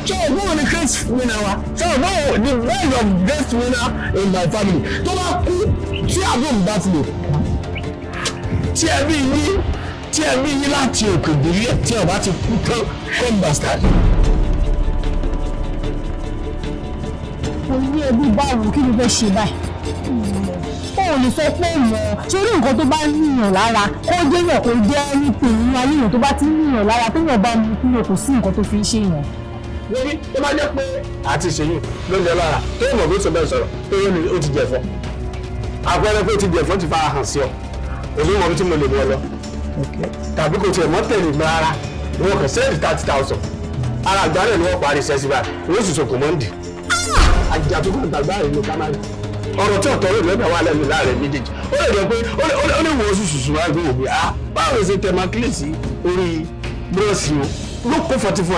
So who is the great winner wa? So no, the best of best winner in my family. Tó bá kú tí àbúrò mi bá ti lè kú. Tí ẹ̀mí yín láti òkè délé tí ọba ti kú tán come bastard. Orí ẹbí báwo kí ló fẹ́ ṣe báyìí? Ó lè sọ pé mọ̀ sórí nǹkan tó bá níyàn lára kó jẹ́yàn kó jẹ́ anything nínú ayé yàn tó bá ti níyàn lára téèyàn bá mú kúrò kò sí nǹkan tó fi ń ṣe yàn. Lórí tó bá jẹ́ pé àti ìṣèyún ló ń jẹ lára tó mọ̀ bí ó ti bẹ́ẹ̀ sọ̀rọ̀ tó yẹ ni ó ti jẹ̀fọ́. Àpẹẹrẹ pé ó ti jẹ̀fọ́ ti fara hàn sí ọ. Èmi mọ̀ bí tí mo lè mọ̀ lọ. Tàbí kò tiẹ̀ mọ́ tẹ̀lé mi rárá. Wọ́n kàn sẹ́ẹ̀dì 30,000. Ara àgbáyé ni wọ́n parí sẹ́sì báyìí. Wọ́n sì sọkùn mọ́ndì. Àjàtú kan tàgbá rẹ̀ ló ká máa rí. Ọ̀rọ̀ tí ọ̀tọ̀ rẹ̀ lẹ́gbẹ̀ẹ́ wà lẹ́nu láàrin méjèèjì. Ó lè jẹ́ pé ó lè wọ oṣù ṣùṣù máa ń gbé òbí. Báwo ṣe tẹ̀ máa kílèsì orí búrọ́ọ̀sì o? Ló kó 44